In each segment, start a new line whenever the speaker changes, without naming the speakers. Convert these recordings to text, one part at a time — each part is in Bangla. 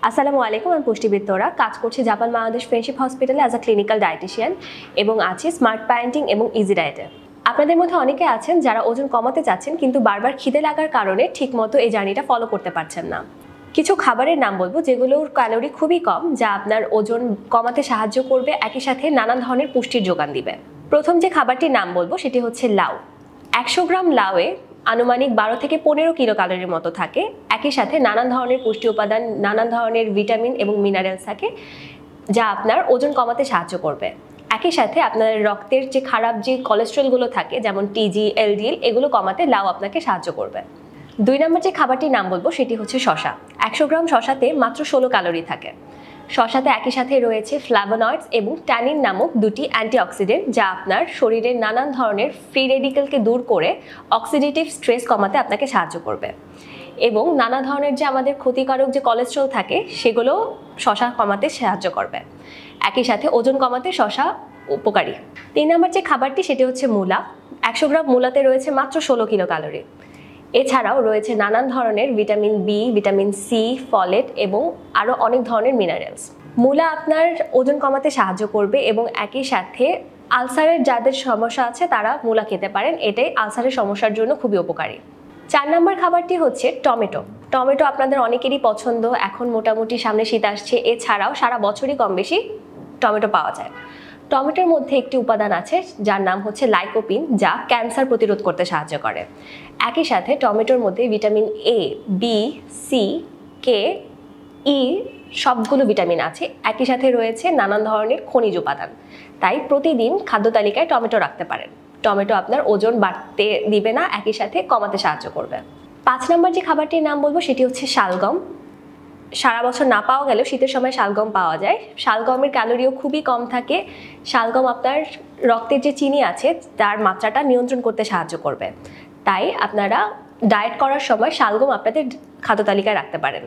আসসালামু আলাইকুম, আমি পুষ্টিবিদ তোরা কাজ করছি জাপান বাংলাদেশ ফ্রেন্ডশিপ হসপিটালে অ্যাজ আ ক্লিনিক্যাল ডায়েটিশিয়ান এবং আছি স্মার্ট প্যারেন্টিং এবং ইজি ডায়েটে। আপনাদের মধ্যে অনেকে আছেন যারা ওজন কমাতে চাচ্ছেন কিন্তু বারবার খিদে লাগার কারণে ঠিকমতো এই জার্নিটা ফলো করতে পারছেন না। কিছু খাবারের নাম বলবো যেগুলোর ক্যালোরি খুবই কম, যা আপনার ওজন কমাতে সাহায্য করবে, একই সাথে নানান ধরনের পুষ্টির যোগান দিবে। প্রথম যে খাবারটির নাম বলবো সেটি হচ্ছে লাউ। 100 গ্রাম লাউয়ে আনুমানিক 12 থেকে 15 কিলো ক্যালোরির মতো থাকে। একই সাথে নানান ধরনের পুষ্টি উপাদান, নানান ধরনের ভিটামিন এবং মিনারেলস থাকে, যা আপনার ওজন কমাতে সাহায্য করবে। একই সাথে আপনার রক্তের যে খারাপ যে কোলেস্ট্রলগুলো থাকে, যেমন টিজি, এলডিএল, এগুলো কমাতে লাউ আপনাকে সাহায্য করবে। 2 নম্বর যে খাবারটির নাম বলবো সেটি হচ্ছে শসা। 100 গ্রাম শসাতে মাত্র 16 ক্যালোরি থাকে। শসাতে একই সাথে রয়েছে ফ্ল্যাভোনয়েডস এবং ট্যানিন নামক দুটি অ্যান্টিঅক্সিডেন্ট, যা আপনার শরীরের নানান ধরনের ফ্রি রেডিক্যালকে দূর করে অক্সিডেটিভ স্ট্রেস কমাতে আপনাকে সাহায্য করবে। এবং নানা ধরনের যে আমাদের ক্ষতিকারক যে কোলেস্ট্রল থাকে সেগুলো শসা কমাতে সাহায্য করবে। একই সাথে ওজন কমাতে শসা উপকারী। 3 নম্বর যে খাবারটি সেটি হচ্ছে মূলা। 100 গ্রাম মূলাতে রয়েছে মাত্র 16 কিলো ক্যালোরি। এছাড়াও রয়েছে নানান ধরনের vitamin B, vitamin C, folate এবং আরও অনেক ধরনের মিনারেলস। মূলা আপনার ওজন কমাতে সাহায্য করবে এবং একই সাথে আলসারের যাদের সমস্যা আছে তারা মূলা খেতে পারেন, এটাই আলসারের সমস্যার জন্য খুবই উপকারী। 4 নম্বর খাবারটি হচ্ছে টমেটো। টমেটো আপনাদের অনেকেরই পছন্দ, এখন মোটামুটি সামনে শীত আসছে, এছাড়াও সারা বছরই কম বেশি টমেটো পাওয়া যায়। টমেটোর মধ্যে একটি উপাদান আছে যার নাম হচ্ছে লাইকোপিন, যা ক্যান্সার প্রতিরোধ করতে সাহায্য করে। একই সাথে টমেটোর মধ্যে ভিটামিন এ, বি, সি, কে, ই সবগুলো ভিটামিন আছে। একই সাথে রয়েছে নানান ধরনের খনিজ উপাদান। তাই প্রতিদিন খাদ্য তালিকায় টমেটো রাখতে পারেন। টমেটো আপনার ওজন বাড়তে দিবে না, একই সাথে কমাতে সাহায্য করবে। 5 নম্বর যে খাবারটির নাম বলবো সেটি হচ্ছে শালগম। সারা বছর না পাওয়া গেলেও শীতের সময় শালগম পাওয়া যায়। শালগমের ক্যালোরিও খুবই কম থাকে। শালগম আপনার রক্তের যে চিনি আছে তার মাত্রাটা নিয়ন্ত্রণ করতে সাহায্য করবে। তাই আপনারা ডায়েট করার সময় শালগম আপনাদের খাদ্য তালিকায় রাখতে পারেন।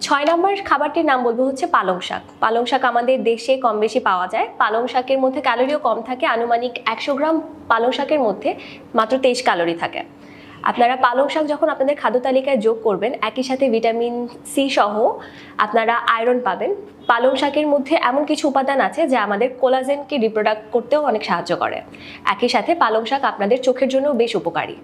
6 নম্বর খাবারটির নাম বলবো হচ্ছে পালং শাক। পালং শাক আমাদের দেশে কম বেশি পাওয়া যায়। পালং শাকের মধ্যে ক্যালোরিও কম থাকে। আনুমানিক 100 গ্রাম পালং শাকের মধ্যে মাত্র 23 ক্যালোরি থাকে। আপনারা পালং শাক যখন আপনাদের খাদ্য তালিকায় যোগ করবেন, একই সাথে ভিটামিন সি সহ আপনারা আয়রন পাবেন। পালং শাকের মধ্যে এমন কিছু উপাদান আছে যা আমাদের কোলাজেনকে রিপ্রোডাক্ট করতেও অনেক সাহায্য করে। একই সাথে পালং শাক আপনাদের চোখের জন্য বেশ উপকারী।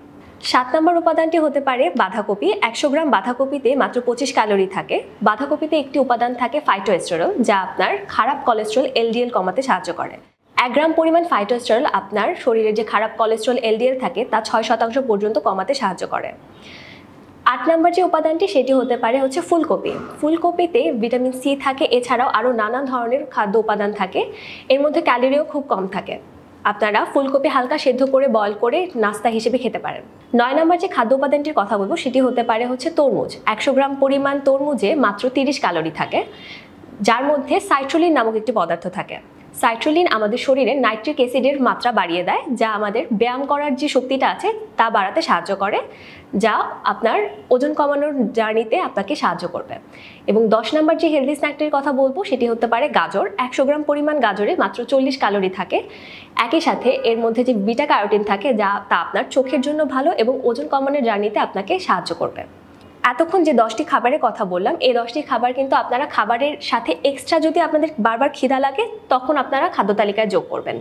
7 নম্বর উপাদানটি হতে পারে বাঁধাকপি। 100 গ্রাম বাঁধাকপিতে মাত্র 25 ক্যালোরি থাকে। বাঁধাকপিতে একটি উপাদান থাকে ফাইটোএস্টেরল, যা আপনার খারাপ কোলেস্ট্রল এলডিএল কমাতে সাহায্য করে। 1 গ্রাম পরিমাণ ফাইটোস্টেরল আপনার শরীরে যে খারাপ কোলেস্ট্রল এলডিএল থাকে তা 6% পর্যন্ত কমাতে সাহায্য করে। 8 নম্বর যে উপাদানটি সেটি হতে পারে হচ্ছে ফুলকপি। ফুলকপিতে ভিটামিন সি থাকে, এছাড়াও আরও নানান ধরনের খাদ্য উপাদান থাকে। এর মধ্যে ক্যালোরিও খুব কম থাকে। আপনারা ফুলকপি হালকা সেদ্ধ করে বয়েল করে নাস্তা হিসেবে খেতে পারেন। 9 নম্বর যে খাদ্য উপাদানটির কথা বলবো সেটি হতে পারে হচ্ছে তরমুজ। 100 গ্রাম পরিমাণ তরমুজে মাত্র 30 ক্যালোরি থাকে, যার মধ্যে সাইট্রোলিন নামক একটি পদার্থ থাকে। সাইট্রোলিন আমাদের শরীরে নাইট্রিক অ্যাসিডের মাত্রা বাড়িয়ে দেয়, যা আমাদের ব্যায়াম করার যে শক্তিটা আছে তা বাড়াতে সাহায্য করে, যা আপনার ওজন কমানোর জার্নিতে আপনাকে সাহায্য করবে। এবং 10 নম্বর যে হেলদি স্ন্যাকটির কথা বলবো সেটি হতে পারে গাজর। 100 গ্রাম পরিমাণ গাজরে মাত্র 40 ক্যালোরি থাকে। একই সাথে এর মধ্যে যে বিটা ক্যারোটিন থাকে যা তা আপনার চোখের জন্য ভালো এবং ওজন কমানোর জার্নিতে আপনাকে সাহায্য করবে। এতক্ষণ যে 10টি খাবারের কথা বললাম, এই 10টি খাবার কিন্তু আপনারা খাবারের সাথে এক্সট্রা যদি আপনাদের বারবার খিদা লাগে তখন আপনারা খাদ্য তালিকায় যোগ করবেন।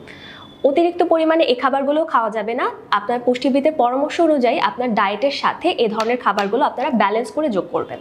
অতিরিক্ত পরিমাণে এই খাবারগুলো খাওয়া যাবে না। আপনার পুষ্টিবিদের পরামর্শ অনুযায়ী আপনার ডায়েটের সাথে এই ধরনের খাবারগুলো আপনারা ব্যালেন্স করে যোগ করবেন।